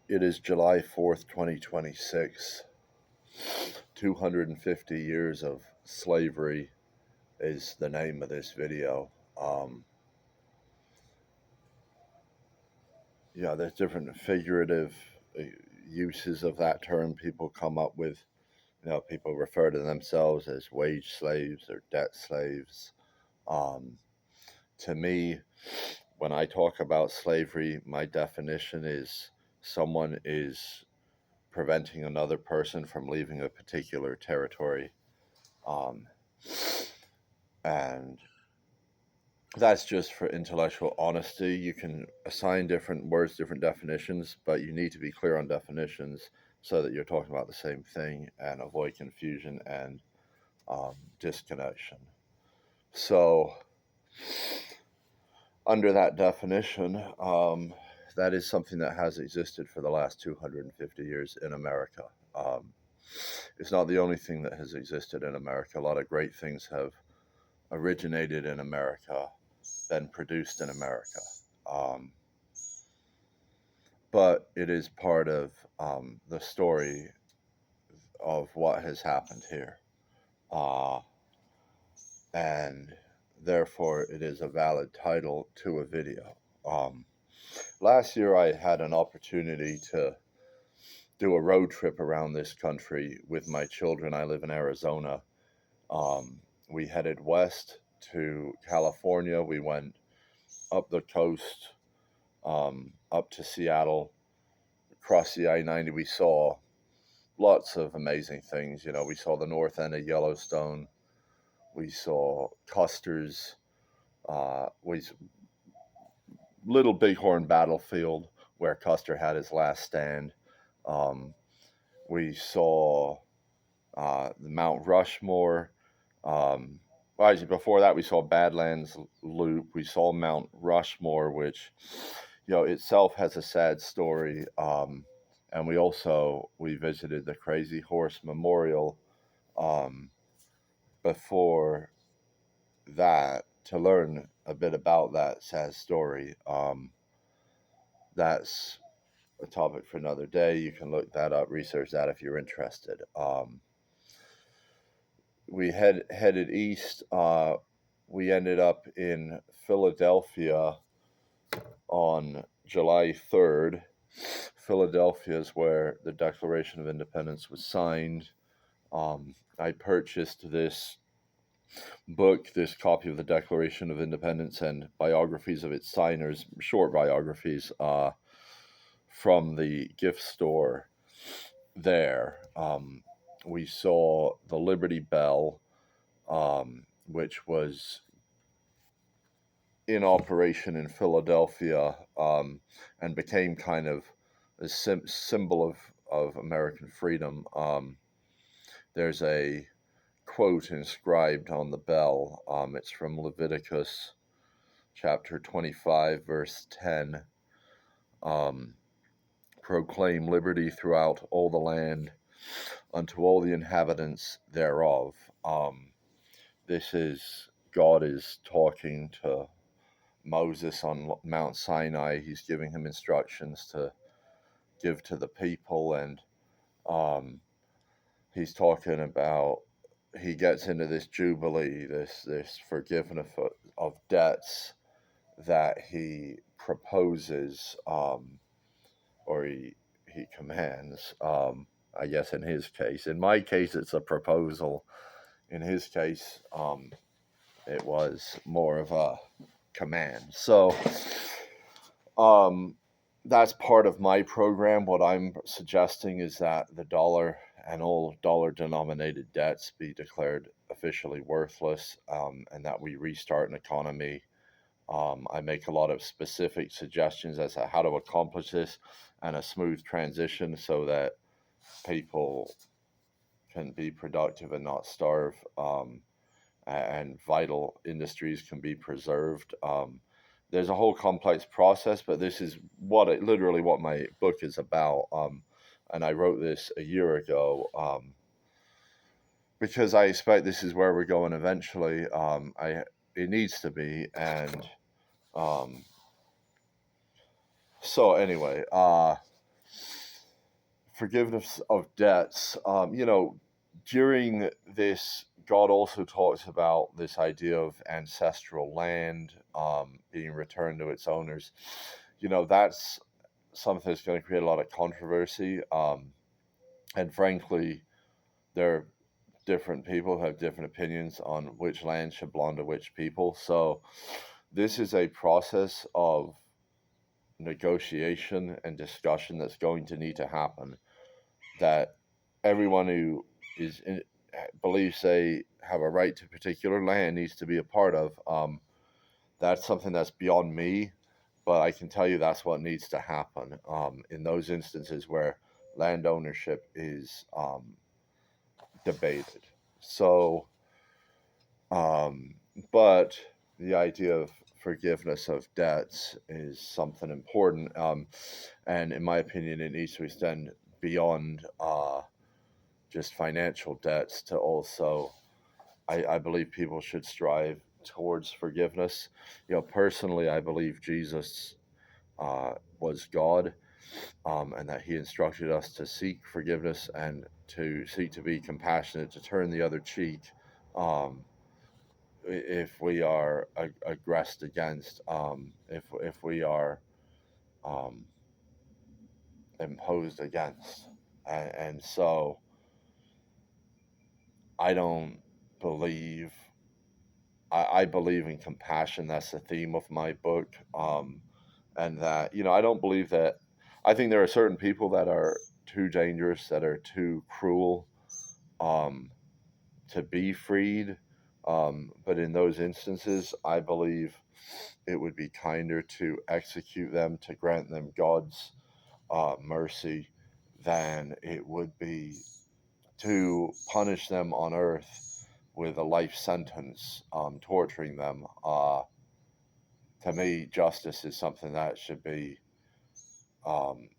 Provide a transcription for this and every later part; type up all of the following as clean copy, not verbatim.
It is July 4th, 2026. 250 years of slavery is the name of this video. There's different figurative uses of that term people come up with. People refer to themselves as wage slaves or debt slaves. Um, to me, when I talk about slavery, my definition is someone is preventing another person from leaving a particular territory. Um, and that's just for intellectual honesty. You can assign different words, different definitions, but you need to be clear on definitions so that you're talking about the same thing and avoid confusion and disconnection. So, under that definition, that is something that has existed for the last 250 years in America. It's not the only thing that has existed in America. A lot of great things have originated in America, been produced in America. Um, but it is part of the story of what has happened here. Uh, and therefore, it is a valid title to a video. Last year, I had an opportunity to do a road trip around this country with my children. I live in Arizona. We headed west to California. We went up the coast, up to Seattle, across the I-90. We saw lots of amazing things. We saw the north end of Yellowstone. We saw Custer's, Little Bighorn battlefield where Custer had his last stand. We saw the Mount Rushmore. Actually, before that, we saw Badlands Loop. We saw Mount Rushmore, which, itself has a sad story. And we visited the Crazy Horse Memorial before that to learn a bit about that sad story. That's a topic for another day. You can look that up, research that if you're interested. We headed east. We ended up in Philadelphia on July 3rd. Philadelphia is where the Declaration of Independence was signed. I purchased this book, this copy of the Declaration of Independence and biographies of its signers, short biographies, from the gift store there. We saw the Liberty Bell, which was in operation in Philadelphia, and became kind of a symbol of American freedom. There's a quote inscribed on the bell. It's from Leviticus chapter 25, verse 10. Proclaim liberty throughout all the land unto all the inhabitants thereof. This is God is talking to Moses on Mount Sinai. He's giving him instructions to give to the people, and he's talking about, he gets into this jubilee, this forgiveness of debts that he proposes, or he commands. I guess in his case, in my case, it's a proposal. In his case, it was more of a command. So, that's part of my program. What I'm suggesting is that the dollar and all dollar denominated debts be declared officially worthless, and that we restart an economy. I make a lot of specific suggestions as to how to accomplish this and a smooth transition so that people can be productive and not starve, and vital industries can be preserved. There's a whole complex process, but this is literally what my book is about. And I wrote this a year ago, because I expect this is where we're going eventually. It needs to be, and so anyway, forgiveness of debts. During this, God also talks about this idea of ancestral land being returned to its owners. That's something that's going to create a lot of controversy. And frankly, there are different people who have different opinions on which land should belong to which people. So this is a process of negotiation and discussion that's going to need to happen, that everyone who believes they have a right to particular land needs to be a part of. That's something that's beyond me, but I can tell you that's what needs to happen in those instances where land ownership is debated. So, but the idea of forgiveness of debts is something important, and in my opinion, it needs to extend beyond just financial debts to also. I believe people should strive towards forgiveness. Personally, I believe Jesus was God, and that he instructed us to seek forgiveness and to seek to be compassionate, to turn the other cheek um, if we are aggressed against, if we are um, imposed against. And so I don't believe, I believe in compassion. That's the theme of my book. And that, I don't believe that, I think there are certain people that are too dangerous, that are too cruel um, to be freed. But in those instances, I believe it would be kinder to execute them, to grant them God's mercy, than it would be to punish them on earth with a life sentence, torturing them. To me, justice is something that should be, um,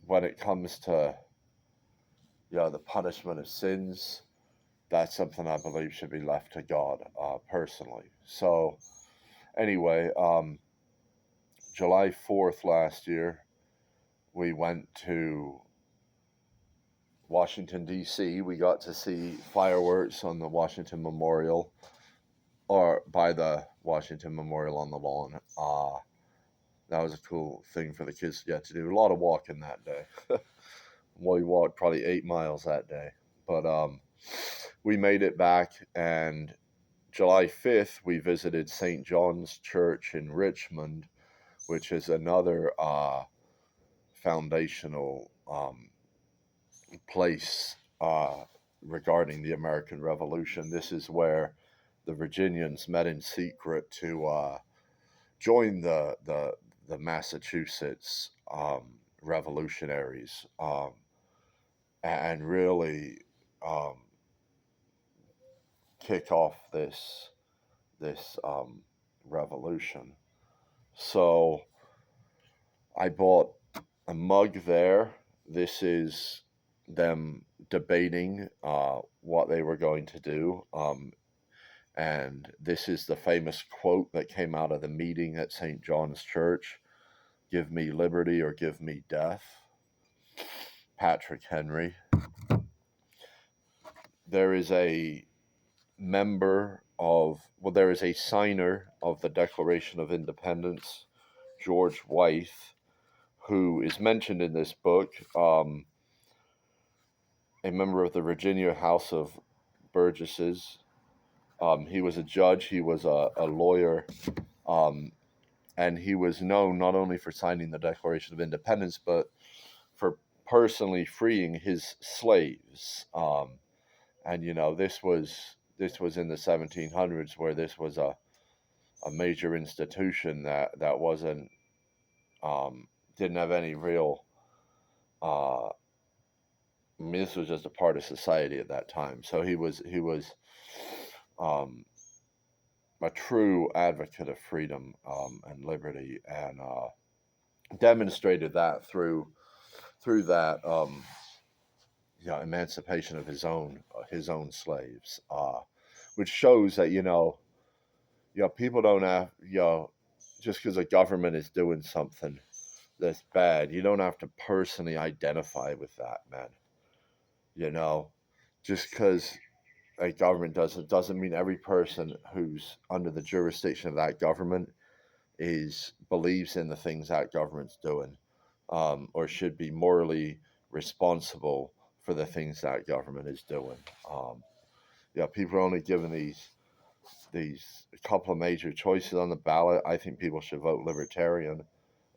when it comes to the punishment of sins, that's something I believe should be left to God, personally. So anyway, July 4th last year, we went to Washington, D.C. We got to see fireworks on the Washington Memorial, or by the Washington Memorial on the lawn. That was a cool thing for the kids to get to do. A lot of walking that day. We walked probably 8 miles that day. But we made it back, and July 5th, we visited St. John's Church in Richmond, which is another foundational place regarding the American Revolution. This is where the Virginians met in secret to join the Massachusetts revolutionaries, and really um, kick off this revolution. So I bought a mug there. This is them debating what they were going to do. And this is the famous quote that came out of the meeting at St. John's Church: "Give me liberty or give me death." Patrick Henry. There is a there is a signer of the Declaration of Independence, George Wythe, who is mentioned in this book, a member of the Virginia House of Burgesses. He was a judge, he was a lawyer, um, and he was known not only for signing the Declaration of Independence, but for personally freeing his slaves. And this was in the 1700s, where this was a major institution that wasn't didn't have any real. This was just a part of society at that time. So he was um, a true advocate of freedom and liberty, and demonstrated that through that emancipation of his own slaves, which shows that people don't have just because a government is doing something, that's bad, you don't have to personally identify with that, man. You know, just because a government doesn't mean every person who's under the jurisdiction of that government is believes in the things that government's doing, or should be morally responsible for the things that government is doing. Yeah, people are only given these couple of major choices on the ballot. I think people should vote libertarian,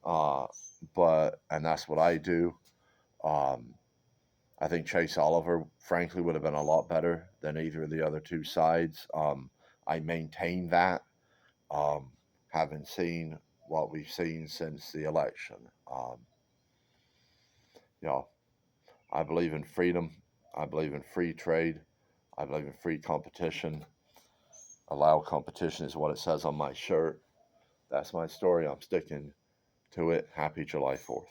uh, but and that's what I do. Um, I think Chase Oliver, frankly, would have been a lot better than either of the other two sides. I maintain that, um, having seen what we've seen since the election. You know, I believe in freedom. I believe in free trade. I believe in free competition. Allow competition is what it says on my shirt. That's my story. I'm sticking to it. Happy July 4th.